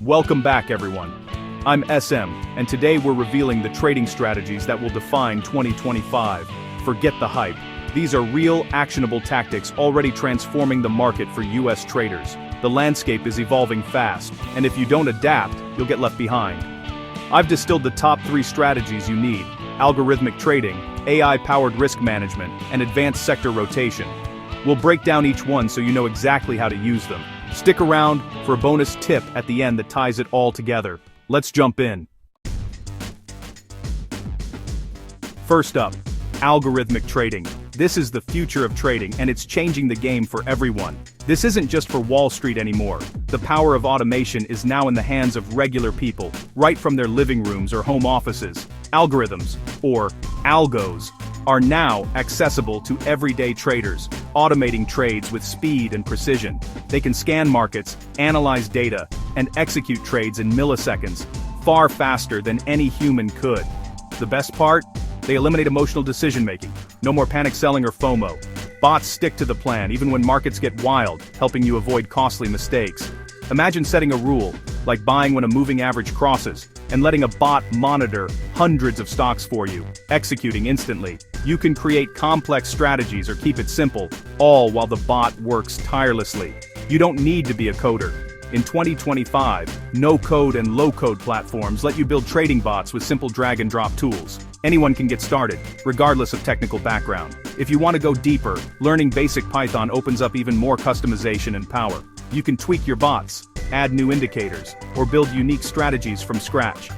Welcome back, everyone. I'm SM, and today we're revealing the trading strategies that will define 2025. Forget the hype. These are real, actionable tactics already transforming the market for US traders. The landscape is evolving fast, and if you don't adapt, you'll get left behind. I've distilled the top 3 strategies you need: algorithmic trading, AI-powered risk management, and advanced sector rotation. We'll break down each one so you know exactly how to use them. Stick around for a bonus tip at the end that ties it all together. Let's jump in. First up, algorithmic trading. This is the future of trading, and it's changing the game for everyone. This isn't just for Wall Street anymore. The power of automation is now in the hands of regular people, right from their living rooms or home offices. Algorithms, or algos, are now accessible to everyday traders, automating trades with speed and precision. They can scan markets, analyze data, and execute trades in milliseconds, far faster than any human could. The best part? They eliminate emotional decision-making. No more panic selling or FOMO. Bots stick to the plan even when markets get wild, helping you avoid costly mistakes. Imagine setting a rule, like buying when a moving average crosses, and letting a bot monitor hundreds of stocks for you, executing instantly. You can create complex strategies or keep it simple, all while the bot works tirelessly. You don't need to be a coder. In 2025, no-code and low-code platforms let you build trading bots with simple drag-and-drop tools. Anyone can get started, regardless of technical background. If you want to go deeper, learning basic Python opens up even more customization and power. You can tweak your bots, add new indicators, or build unique strategies from scratch.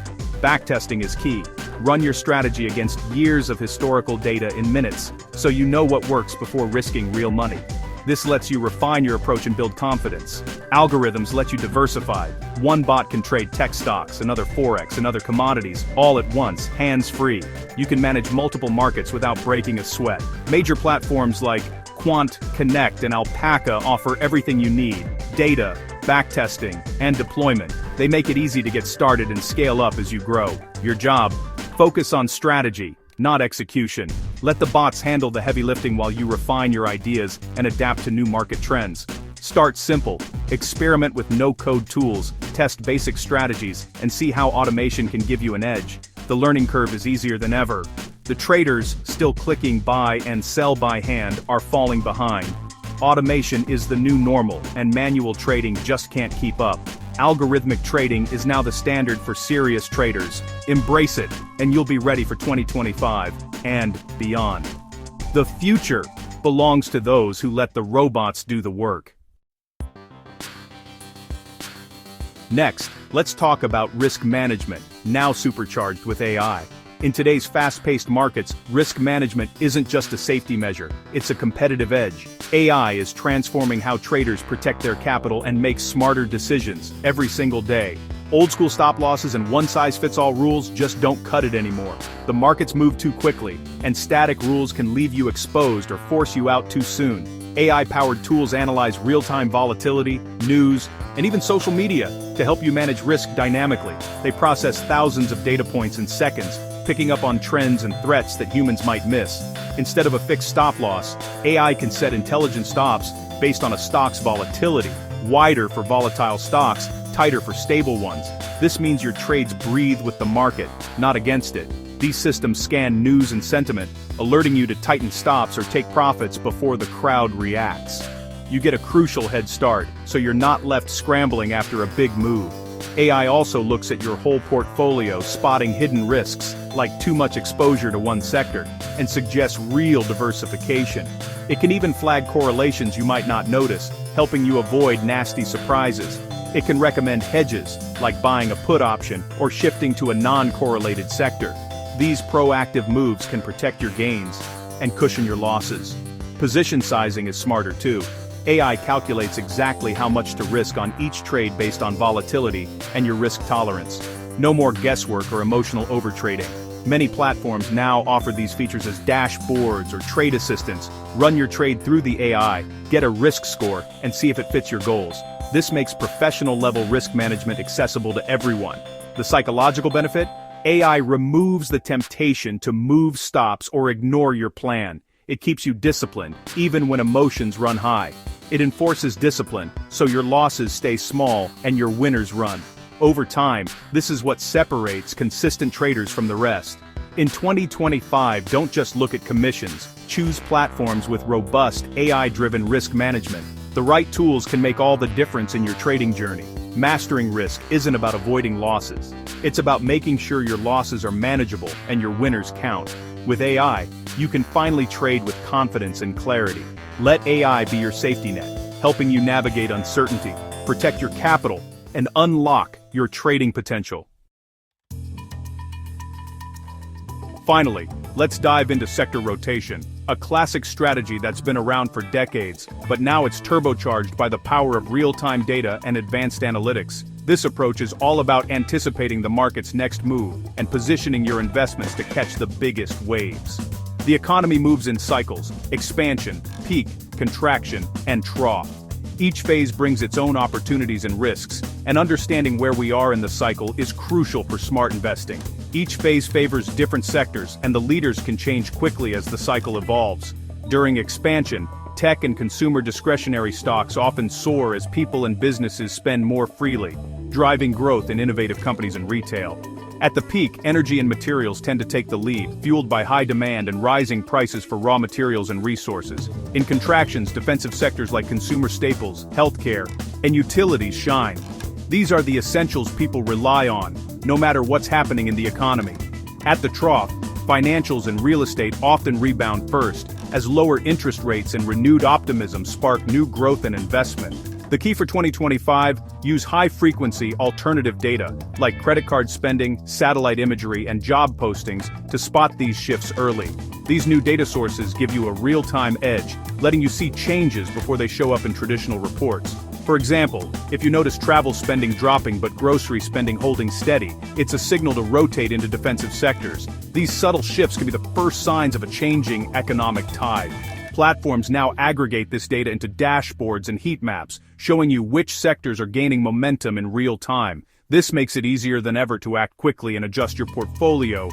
Backtesting is key. Run your strategy against years of historical data in minutes, so you know what works before risking real money. This lets you refine your approach and build confidence. Algorithms let you diversify. One bot can trade tech stocks, another forex, and other commodities, all at once, hands-free. You can manage multiple markets without breaking a sweat. Major platforms like Quant, Connect, and Alpaca offer everything you need: data, backtesting, and deployment. They make it easy to get started and scale up as you grow. Your job? Focus on strategy, not execution. Let the bots handle the heavy lifting while you refine your ideas and adapt to new market trends. Start simple. Experiment with no-code tools, test basic strategies, and see how automation can give you an edge. The learning curve is easier than ever. The traders, still clicking buy and sell by hand, are falling behind. Automation is the new normal, and manual trading just can't keep up. Algorithmic trading is now the standard for serious traders. Embrace it, and you'll be ready for 2025 and beyond. The future belongs to those who let the robots do the work. Next, let's talk about risk management, now supercharged with AI. In today's fast-paced markets, risk management isn't just a safety measure, it's a competitive edge. AI is transforming how traders protect their capital and make smarter decisions every single day. Old-school stop losses and one-size-fits-all rules just don't cut it anymore. The markets move too quickly, and static rules can leave you exposed or force you out too soon. AI-powered tools analyze real-time volatility, news, and even social media to help you manage risk dynamically. They process thousands of data points in seconds, picking up on trends and threats that humans might miss. Instead of a fixed stop loss, AI can set intelligent stops based on a stock's volatility, wider for volatile stocks, tighter for stable ones. This means your trades breathe with the market, not against it. These systems scan news and sentiment, alerting you to tighten stops or take profits before the crowd reacts. You get a crucial head start, so you're not left scrambling after a big move. AI also looks at your whole portfolio, spotting hidden risks, like too much exposure to one sector, and suggests real diversification. It can even flag correlations you might not notice, helping you avoid nasty surprises. It can recommend hedges, like buying a put option or shifting to a non-correlated sector. These proactive moves can protect your gains and cushion your losses. Position sizing is smarter too. AI calculates exactly how much to risk on each trade based on volatility and your risk tolerance. No more guesswork or emotional overtrading. Many platforms now offer these features as dashboards or trade assistants. Run your trade through the AI, get a risk score, and see if it fits your goals. This makes professional-level risk management accessible to everyone. The psychological benefit? AI removes the temptation to move stops or ignore your plan. It keeps you disciplined, even when emotions run high. It enforces discipline, so your losses stay small and your winners run. Over time, this is what separates consistent traders from the rest. In 2025, don't just look at commissions, choose platforms with robust, AI-driven risk management. The right tools can make all the difference in your trading journey. Mastering risk isn't about avoiding losses. It's about making sure your losses are manageable and your winners count. With AI, you can finally trade with confidence and clarity. Let AI be your safety net, helping you navigate uncertainty, protect your capital, and unlock your trading potential. Finally, let's dive into sector rotation, a classic strategy that's been around for decades, but now it's turbocharged by the power of real-time data and advanced analytics. This approach is all about anticipating the market's next move and positioning your investments to catch the biggest waves. The economy moves in cycles: expansion, peak, contraction, and trough. Each phase brings its own opportunities and risks, and understanding where we are in the cycle is crucial for smart investing. Each phase favors different sectors, and the leaders can change quickly as the cycle evolves. During expansion, tech and consumer discretionary stocks often soar as people and businesses spend more freely, driving growth in innovative companies and retail. At the peak, energy and materials tend to take the lead, fueled by high demand and rising prices for raw materials and resources. In contractions, defensive sectors like consumer staples, healthcare, and utilities shine. These are the essentials people rely on, no matter what's happening in the economy. At the trough, financials and real estate often rebound first, as lower interest rates and renewed optimism spark new growth and investment. The key for 2025, use high-frequency alternative data, like credit card spending, satellite imagery, and job postings, to spot these shifts early. These new data sources give you a real-time edge, letting you see changes before they show up in traditional reports. For example, if you notice travel spending dropping but grocery spending holding steady, it's a signal to rotate into defensive sectors. These subtle shifts can be the first signs of a changing economic tide. Platforms now aggregate this data into dashboards and heat maps, showing you which sectors are gaining momentum in real time. This makes it easier than ever to act quickly and adjust your portfolio.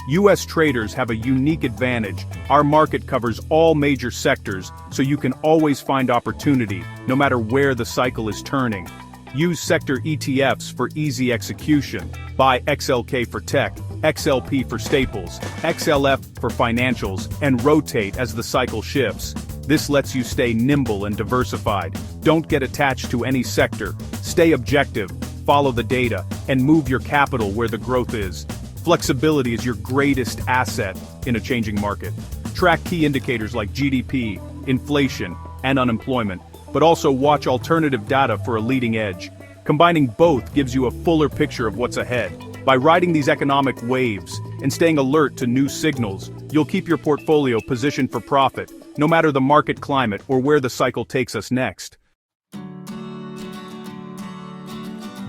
U.S. traders have a unique advantage. Our market covers all major sectors, so you can always find opportunity, no matter where the cycle is turning. Use sector ETFs for easy execution. Buy XLK for tech, XLP for staples, XLF for financials, and rotate as the cycle shifts. This lets you stay nimble and diversified. Don't get attached to any sector. Stay objective, follow the data, and move your capital where the growth is. Flexibility is your greatest asset in a changing market. Track key indicators like GDP, inflation, and unemployment, but also watch alternative data for a leading edge. Combining both gives you a fuller picture of what's ahead. By riding these economic waves and staying alert to new signals, you'll keep your portfolio positioned for profit, no matter the market climate or where the cycle takes us next.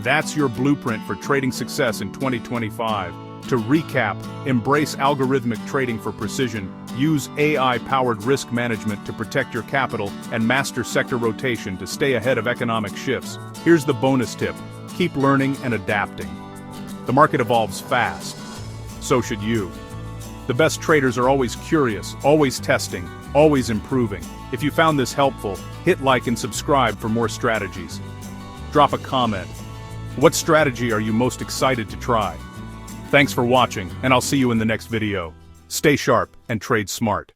That's your blueprint for trading success in 2025. To recap, embrace algorithmic trading for precision, use AI-powered risk management to protect your capital, and master sector rotation to stay ahead of economic shifts. Here's the bonus tip: keep learning and adapting. The market evolves fast. So should you. The best traders are always curious, always testing, always improving. If you found this helpful, hit like and subscribe for more strategies. Drop a comment. What strategy are you most excited to try? Thanks for watching, and I'll see you in the next video. Stay sharp and trade smart.